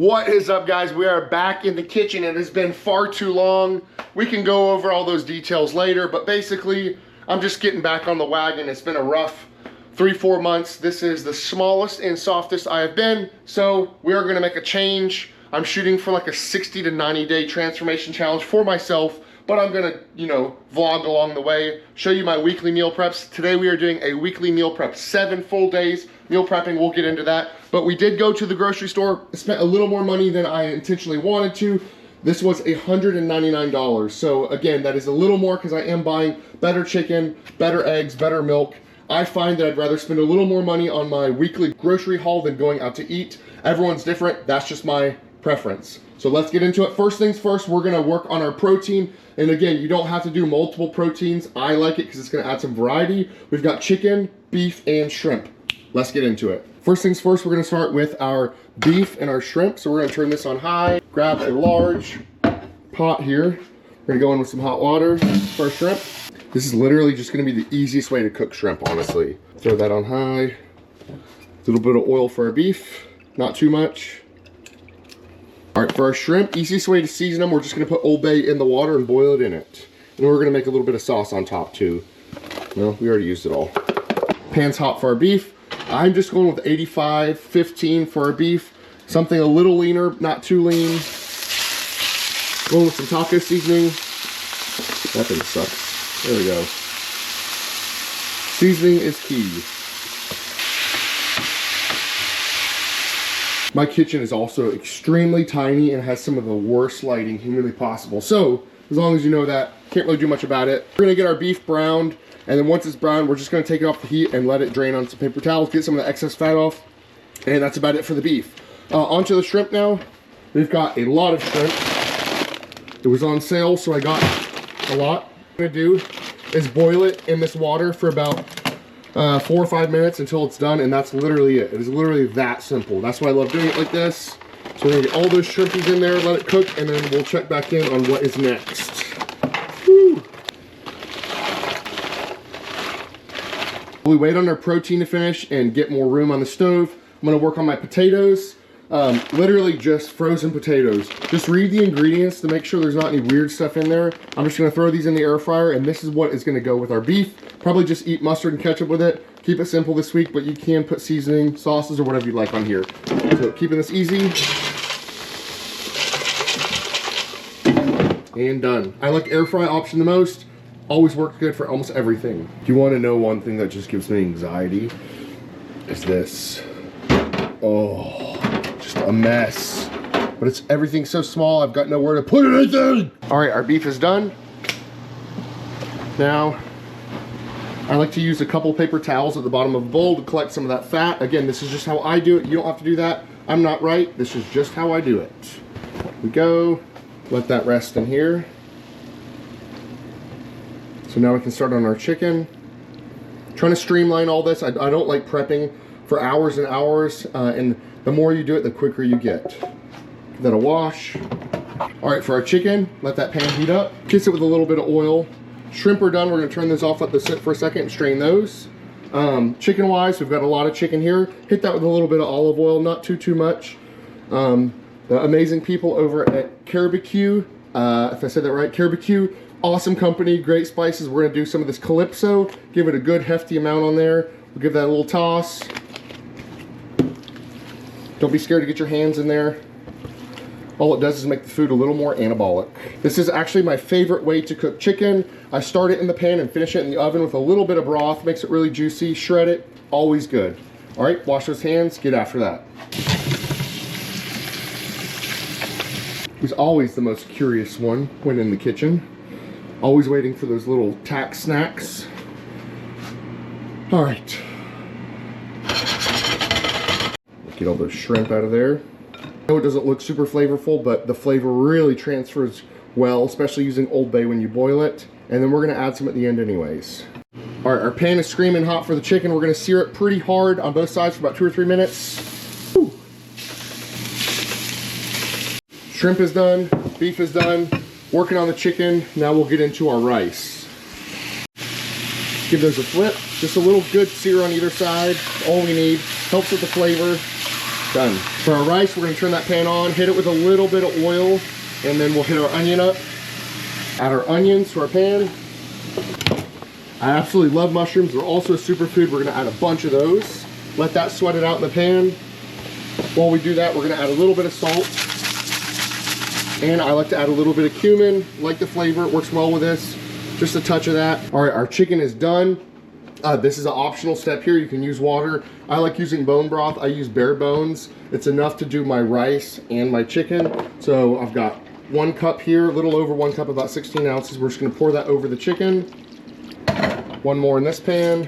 What is up, guys? We are back in the kitchen. It has been far too long. We can go over all those details later, but basically, I'm just getting back on the wagon. It's been a rough 3-4 months. This is the smallest and softest I have been, so we are gonna make a change. I'm shooting for like a 60 to 90 day transformation challenge for myself, but I'm gonna, vlog along the way, show you my weekly meal preps. Today we are doing a weekly meal prep, 7 full days meal prepping. We'll get into that. But we did go to the grocery store, spent a little more money than I intentionally wanted to. This was $199. So again, that is a little more because I am buying better chicken, better eggs, better milk. I find that I'd rather spend a little more money on my weekly grocery haul than going out to eat. Everyone's different. That's just my preference. So let's get into it. First things first, we're gonna work on our protein. And again, you don't have to do multiple proteins. I like it because it's gonna add some variety. We've got chicken, beef, and shrimp. Let's get into it. First things first, we're gonna start with our beef and our shrimp. So we're gonna turn this on high, grab a large pot here. We're gonna go in with some hot water for our shrimp. This is literally just gonna be the easiest way to cook shrimp, honestly. Throw that on high. A little bit of oil for our beef, not too much. All right, for our shrimp, easiest way to season them, we're just gonna put Old Bay in the water and boil it in it. And we're gonna make a little bit of sauce on top too. Well, we already used it all. Pan's hot for our beef. I'm just going with 85-15 for our beef. Something a little leaner, not too lean. Going with some taco seasoning. That thing sucks. There we go. Seasoning is key. My kitchen is also extremely tiny and has some of the worst lighting humanly possible. So, as long as you know that, can't really do much about it. We're gonna get our beef browned, and then once it's browned, we're just gonna take it off the heat and let it drain on some paper towels, get some of the excess fat off, and that's about it for the beef. Onto the shrimp now. We've got a lot of shrimp. It was on sale, so I got a lot. What I'm gonna do is boil it in this water for about 4 or 5 minutes until it's done, and that's literally it. It is literally that simple. That's why I love doing it like this. So we're gonna get all those shrimpies in there, let it cook, and then we'll check back in on what is next. Woo. We wait on our protein to finish and get more room on the stove. I'm gonna work on my potatoes. Literally just frozen potatoes. Just read the ingredients to make sure there's not any weird stuff in there. I'm just gonna throw these in the air fryer, and this is what is gonna go with our beef. Probably just eat mustard and ketchup with it. Keep it simple this week, but you can put seasoning, sauces, or whatever you like on here. So keeping this easy. And done. I like air fry option the most. Always works good for almost everything. Do you wanna know one thing that just gives me anxiety? Is this. Oh. A mess, but it's everything so small I've got nowhere to put anything. All right, our beef is done. Now I like to use a couple paper towels at the bottom of a bowl to collect some of that fat. Again, this is just how I do it. You don't have to do that. I'm not right. This is just how I do it. Here we go. Let that rest in here. So now we can start on our chicken. Trying to streamline all this. I don't like prepping for hours and hours, and the more you do it, the quicker you get. Give that a wash. All right, for our chicken, let that pan heat up. Kiss it with a little bit of oil. Shrimp are done. We're gonna turn this off, let this sit for a second, and strain those. Chicken-wise, we've got a lot of chicken here. Hit that with a little bit of olive oil, not too much. The amazing people over at Carbecue, if I said that right, Carbecue, awesome company, great spices. We're gonna do some of this Calypso, give it a good hefty amount on there. We'll give that a little toss. Don't be scared to get your hands in there. All it does is make the food a little more anabolic. This is actually my favorite way to cook chicken. I start it in the pan and finish it in the oven with a little bit of broth. Makes it really juicy. Shred it. Always good. All right, wash those hands. Get after that. Who's always the most curious one when in the kitchen. Always waiting for those little tack snacks. All right. Get all those shrimp out of there. I know it doesn't look super flavorful, but the flavor really transfers well, especially using Old Bay when you boil it. And then we're gonna add some at the end anyways. All right, our pan is screaming hot for the chicken. We're gonna sear it pretty hard on both sides for about 2 or 3 minutes. Woo. Shrimp is done, beef is done. Working on the chicken, now we'll get into our rice. Give those a flip, just a little good sear on either side, all we need. Helps with the flavor. Done. For our rice, we're gonna turn that pan on, hit it with a little bit of oil, and then we'll hit our onion up. Add our onions to our pan. I absolutely love mushrooms. They're also a superfood. We're gonna add a bunch of those. Let that sweat it out in the pan. While we do that, we're gonna add a little bit of salt. And I like to add a little bit of cumin. Like the flavor, it works well with this. Just a touch of that. All right, our chicken is done. This is an optional step here. You can use water. I like using bone broth. I use bare bones. It's enough to do my rice and my chicken. So I've got 1 cup here, a little over 1 cup, about 16 ounces. We're just gonna pour that over the chicken. 1 more in this pan.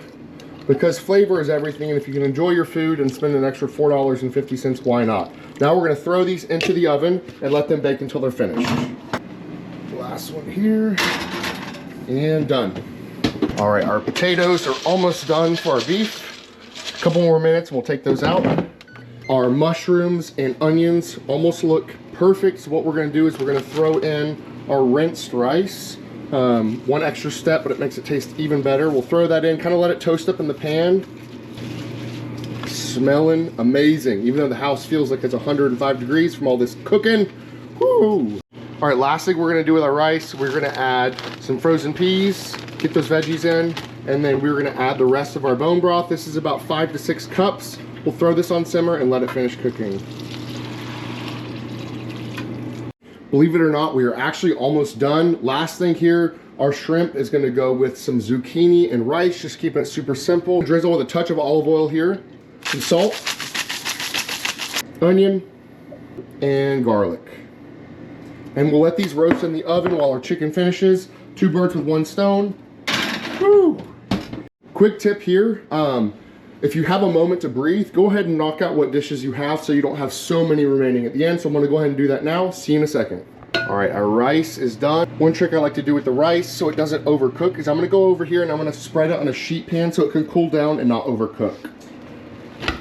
Because flavor is everything, and if you can enjoy your food and spend an extra $4.50, why not? Now we're gonna throw these into the oven and let them bake until they're finished. Last one here, and done. All right, our potatoes are almost done for our beef. A couple more minutes and we'll take those out. Our mushrooms and onions almost look perfect. So what we're gonna do is we're gonna throw in our rinsed rice. 1 extra step, but it makes it taste even better. We'll throw that in, kind of let it toast up in the pan. Smelling amazing, even though the house feels like it's 105 degrees from all this cooking. Woo! All right, last thing we're gonna do with our rice, we're gonna add some frozen peas, get those veggies in, and then we're gonna add the rest of our bone broth. This is about 5 to 6 cups. We'll throw this on simmer and let it finish cooking. Believe it or not, we are actually almost done. Last thing here, our shrimp is gonna go with some zucchini and rice, just keeping it super simple. Drizzle with a touch of olive oil here, some salt, onion, and garlic. And we'll let these roast in the oven while our chicken finishes. 2 birds with 1 stone. Woo! Quick tip here, if you have a moment to breathe, go ahead and knock out what dishes you have so you don't have so many remaining at the end. So I'm gonna go ahead and do that now. See you in a second. All right, our rice is done. One trick I like to do with the rice so it doesn't overcook is I'm gonna go over here and I'm gonna spread it on a sheet pan so it can cool down and not overcook.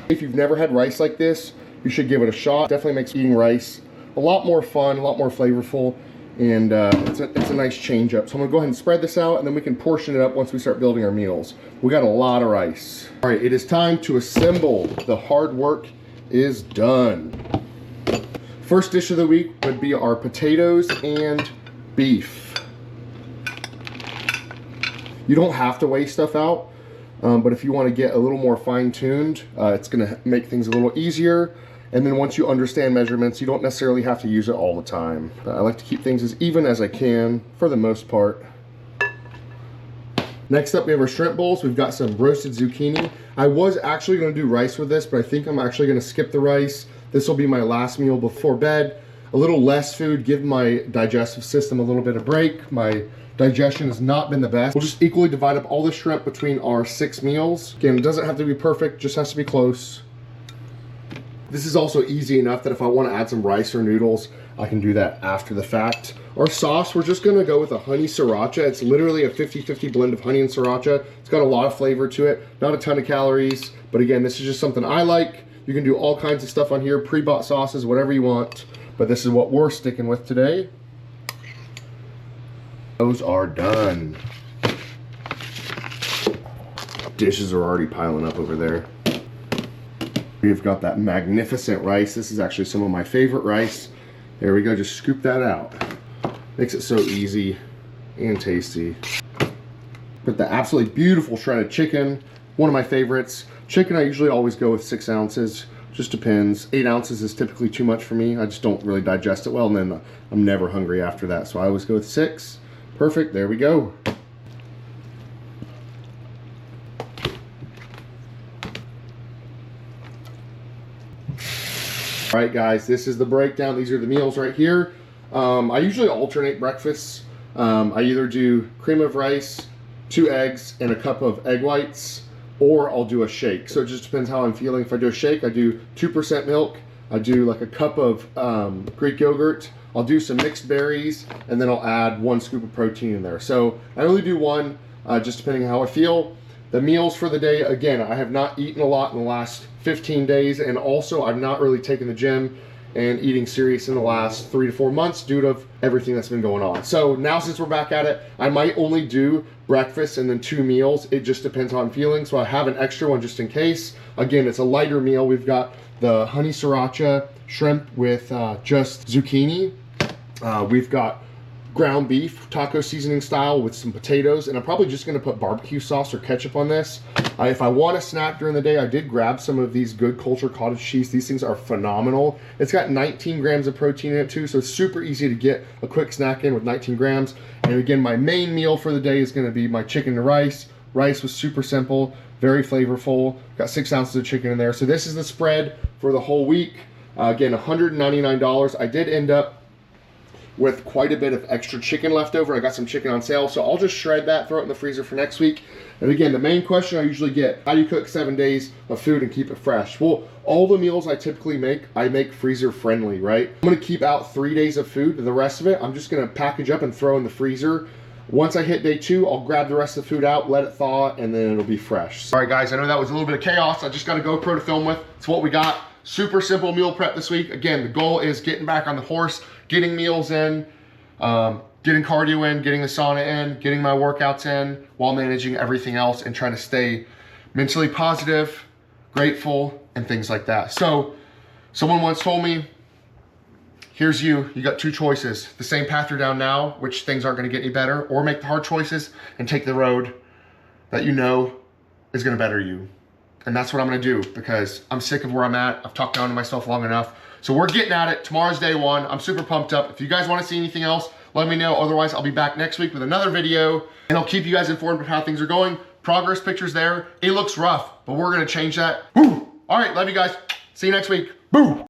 If you've never had rice like this, you should give it a shot. Definitely makes eating rice a lot more fun, a lot more flavorful, and it's a nice change up. So I'm gonna go ahead and spread this out and then we can portion it up once we start building our meals. We got a lot of rice. All right, it is time to assemble. The hard work is done. First dish of the week would be our potatoes and beef. You don't have to weigh stuff out, but if you want to get a little more fine-tuned, it's gonna make things a little easier. And then once you understand measurements, you don't necessarily have to use it all the time. But I like to keep things as even as I can for the most part. Next up, we have our shrimp bowls. We've got some roasted zucchini. I was actually gonna do rice with this, but I think I'm actually gonna skip the rice. This will be my last meal before bed. A little less food, give my digestive system a little bit of break. My digestion has not been the best. We'll just equally divide up all the shrimp between our 6 meals. Again, it doesn't have to be perfect, just has to be close. This is also easy enough that if I want to add some rice or noodles, I can do that after the fact. Our sauce, we're just gonna go with a honey sriracha. It's literally a 50-50 blend of honey and sriracha. It's got a lot of flavor to it, not a ton of calories, but again, this is just something I like. You can do all kinds of stuff on here, pre-bought sauces, whatever you want, but this is what we're sticking with today. Those are done. Dishes are already piling up over there. We've got that magnificent rice. This is actually some of my favorite rice. There we go, just scoop that out. Makes it so easy and tasty. But the absolutely beautiful shredded chicken, one of my favorites. Chicken, I usually always go with 6 ounces, just depends. 8 ounces is typically too much for me. I just don't really digest it well, and then I'm never hungry after that. So I always go with 6. Perfect, there we go. All right, guys, this is the breakdown. These are the meals right here. I usually alternate breakfasts. I either do cream of rice, 2 eggs, and a cup of egg whites, or I'll do a shake. So it just depends how I'm feeling. If I do a shake, I do 2% milk. I do like a cup of Greek yogurt. I'll do some mixed berries, and then I'll add 1 scoop of protein in there. So I only do 1, just depending on how I feel. The meals for the day, again, I have not eaten a lot in the last 15 days, and also I've not really taken the gym and eating serious in the last 3 to 4 months due to everything that's been going on. So now since we're back at it, I might only do breakfast and then 2 meals. It just depends on feeling. So I have an extra one just in case. Again, it's a lighter meal. We've got the honey sriracha shrimp with just zucchini. We've got ground beef, taco seasoning style with some potatoes, and I'm probably just gonna put barbecue sauce or ketchup on this. If I want a snack during the day, I did grab some of these Good Culture cottage cheese. These things are phenomenal. It's got 19 grams of protein in it too, so it's super easy to get a quick snack in with 19 grams. And again, my main meal for the day is gonna be my chicken and rice. Rice was super simple, very flavorful. Got 6 ounces of chicken in there. So this is the spread for the whole week. Again, $199. I did end up with quite a bit of extra chicken left over. I got some chicken on sale, so I'll just shred that, throw it in the freezer for next week. And again, the main question I usually get, how do you cook 7 days of food and keep it fresh? Well, all the meals I typically make, I make freezer friendly, right? I'm gonna keep out 3 days of food. The rest of it, I'm just gonna package up and throw in the freezer. Once I hit day 2, I'll grab the rest of the food out, let it thaw, and then it'll be fresh. All right, guys, I know that was a little bit of chaos. I just got a GoPro to film with. It's what we got. Super simple meal prep this week. Again, the goal is getting back on the horse, getting meals in, getting cardio in, getting the sauna in, getting my workouts in while managing everything else and trying to stay mentally positive, grateful, and things like that. So someone once told me, here's you got 2 choices. The same path you're down now, which things aren't gonna get any better, or make the hard choices and take the road that you know is gonna better you. And that's what I'm gonna do because I'm sick of where I'm at. I've talked down to myself long enough. So we're getting at it. Tomorrow's day 1. I'm super pumped up. If you guys wanna see anything else, let me know. Otherwise, I'll be back next week with another video and I'll keep you guys informed of how things are going. Progress pictures there. It looks rough, but we're gonna change that. Woo! All right, love you guys. See you next week. Boo!